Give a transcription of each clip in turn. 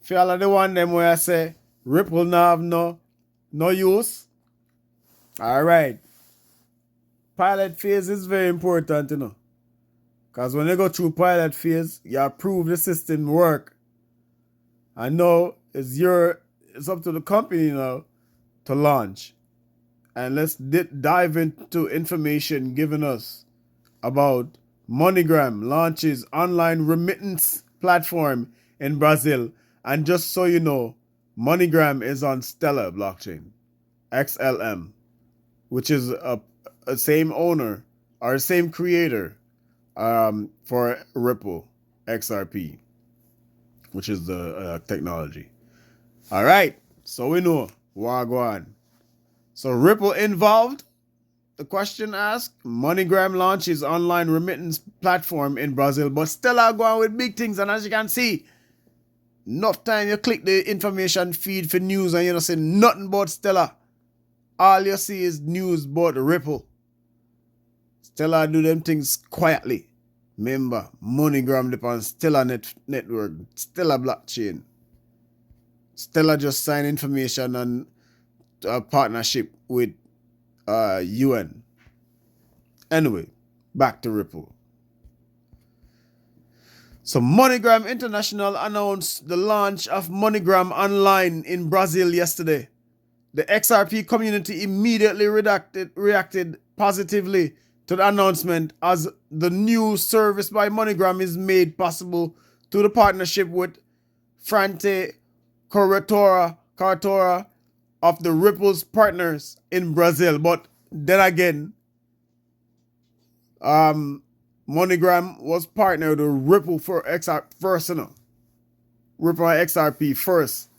For all of the one them where I say Ripple now have no use. Alright. Pilot phase is very important, Because when you go through pilot phase, you approve the system work. I know it's up to the company now to launch. And let's dive into information given us about MoneyGram launches online remittance platform in Brazil. And just so you know, MoneyGram is on Stellar blockchain, XLM, which is a same owner or same creator for Ripple XRP, which is the technology. All right, so we know Wagwan. So Ripple involved. The question asked, MoneyGram launches online remittance platform in Brazil, but still are going with big things. And as you can see, enough time you click the information feed for news and you don't see nothing about Stellar. All you see is news about Ripple. Stellar do them things quietly. Remember, MoneyGram depend on Stellar network, Stellar blockchain. Stellar just signed information on a partnership with UN. Anyway, back to Ripple. So MoneyGram International announced the launch of MoneyGram Online in Brazil yesterday. The XRP community immediately reacted positively to the announcement as the new service by MoneyGram is made possible through the partnership with Frente Corretora of the Ripple's partners in Brazil. But then again, MoneyGram was partnered with Ripple for XRP first, Ripple and XRP first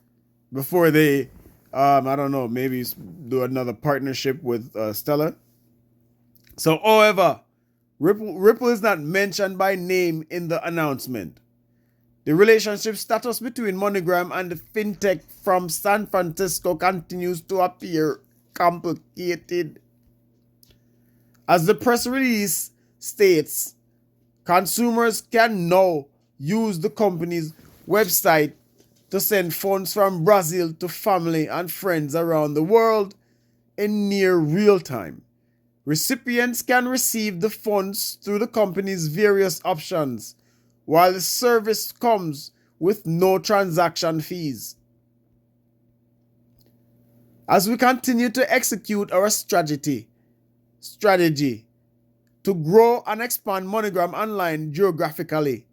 before they, I don't know, maybe do another partnership with Stellar. So, however, Ripple is not mentioned by name in the announcement. The relationship status between MoneyGram and the fintech from San Francisco continues to appear complicated. As the press release states, consumers can now use the company's website to send funds from Brazil to family and friends around the world in near real time. Recipients can receive the funds through the company's various options, while the service comes with no transaction fees. As we continue to execute our strategy to grow and expand MoneyGram Online geographically,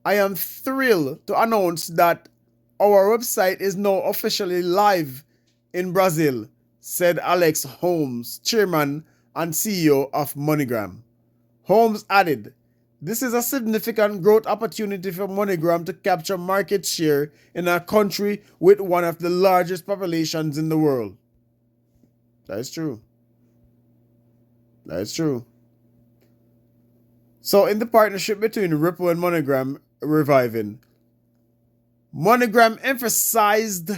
I am thrilled to announce that our website is now officially live in Brazil, said Alex Holmes, chairman and CEO of MoneyGram. Holmes added, "This is a significant growth opportunity for MoneyGram to capture market share in a country with one of the largest populations in the world." That's true. That's true. So in the partnership between Ripple and MoneyGram reviving, MoneyGram emphasized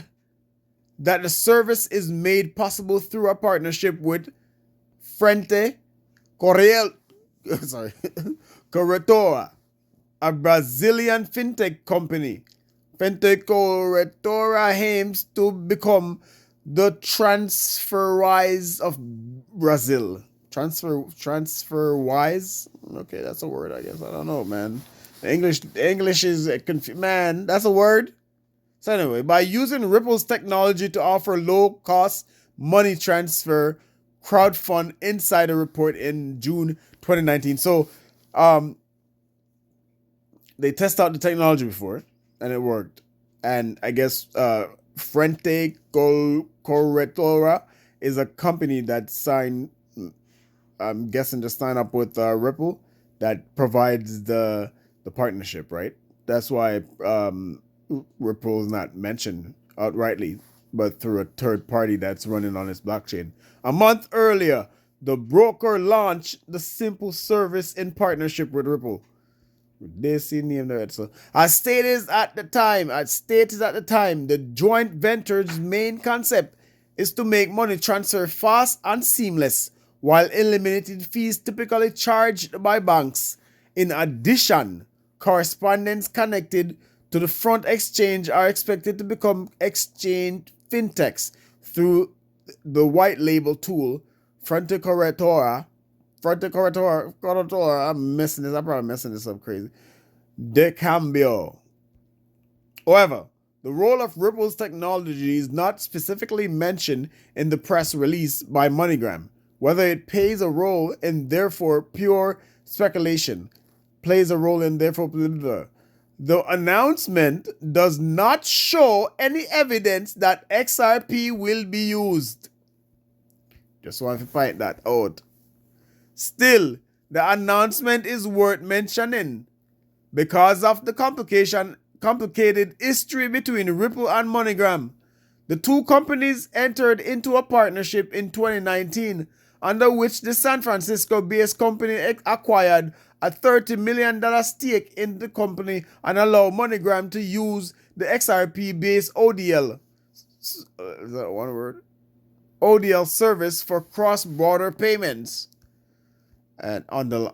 that the service is made possible through a partnership with Frente Corretora, a Brazilian fintech company. Frente Corretora aims to become the TransferWise of Brazil. TransferWise? Okay, that's a word, I guess. I don't know, man. English is man, that's a word. So anyway, by using Ripple's technology to offer low-cost money transfer, crowdfund insider report in June 2019. So, they tested out the technology before, and it worked. And I guess Frente Corretora is a company that signed, I'm guessing, to sign up with Ripple that provides the partnership, right? That's why Ripple is not mentioned outrightly, but through a third party that's running on its blockchain. A month earlier, the broker launched the simple service in partnership with Ripple. They see name there. So, as stated at the time, the joint venture's main concept is to make money transfer fast and seamless while eliminating fees typically charged by banks. In addition, correspondents connected to the front exchange are expected to become exchange fintechs through the white label tool Fronte Corretora. I'm probably messing this up crazy. De Cambio. However, the role of Ripple's technology is not specifically mentioned in the press release by MoneyGram. Whether it plays a role in therefore pure speculation, plays a role in therefore blah, blah, blah. The announcement does not show any evidence that XRP will be used. Just want to find that out. Still, the announcement is worth mentioning because of the complicated history between Ripple and MoneyGram. The two companies entered into a partnership in 2019 under which the San Francisco-based company acquired a $30 million stake in the company and allowed MoneyGram to use the XRP-based ODL. Is that one word? ODL service for cross-border payments. And on the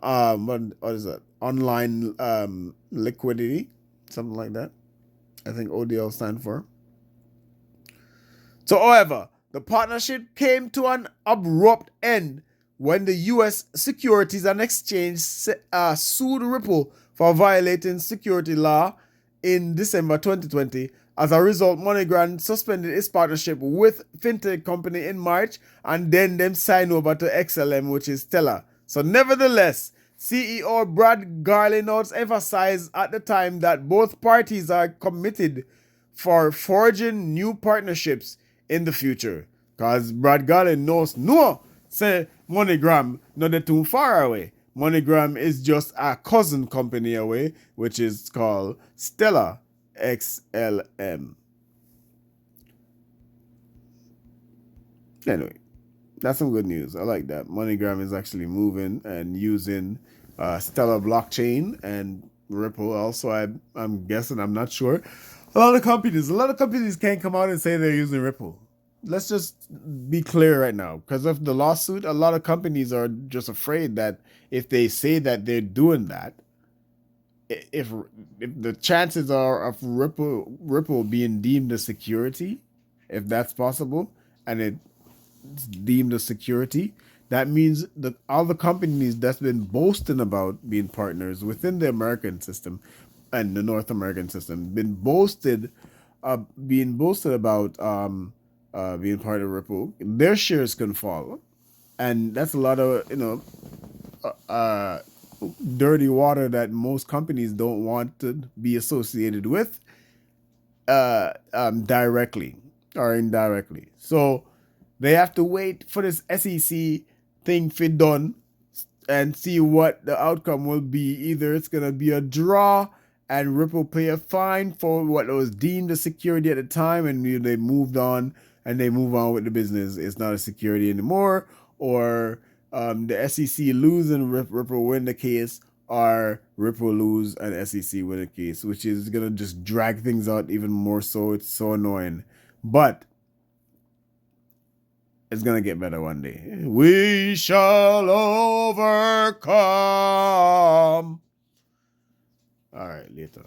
what is that? Online liquidity, something like that. I think ODL stand for. So, however, the partnership came to an abrupt end when the U.S. Securities and Exchange sued Ripple for violating security law in December 2020. As a result, MoneyGram suspended its partnership with fintech company in March, and then them signed over to XLM, which is Stellar. So nevertheless, CEO Brad Garlinghouse emphasized at the time that both parties are committed for forging new partnerships in the future. Because Brad Garlinghouse no say MoneyGram not too far away. MoneyGram is just a cousin company away, which is called Stellar XLM. Anyway, that's some good news. I like that. MoneyGram is actually moving and using Stellar blockchain and Ripple also. I'm guessing, I'm not sure. A lot of companies can't come out and say they're using Ripple. Let's just be clear right now. Because of the lawsuit, a lot of companies are just afraid that if they say that they're doing that, if the chances are of Ripple being deemed a security, if that's possible, and it's deemed a security, that means that all the companies that's been boasting about being partners within the American system and the North American system being boasted about being part of Ripple, their shares can fall, and that's a lot of dirty water that most companies don't want to be associated with directly or indirectly. So they have to wait for this SEC thing to be done and see what the outcome will be. Either it's going to be a draw and Ripple pay a fine for what was deemed a security at the time, and they moved on and they move on with the business. It's not a security anymore, or the SEC lose and Ripple win the case, or Ripple lose and SEC win the case, which is going to just drag things out even more so. It's so annoying. But it's going to get better one day. We shall overcome. All right, later.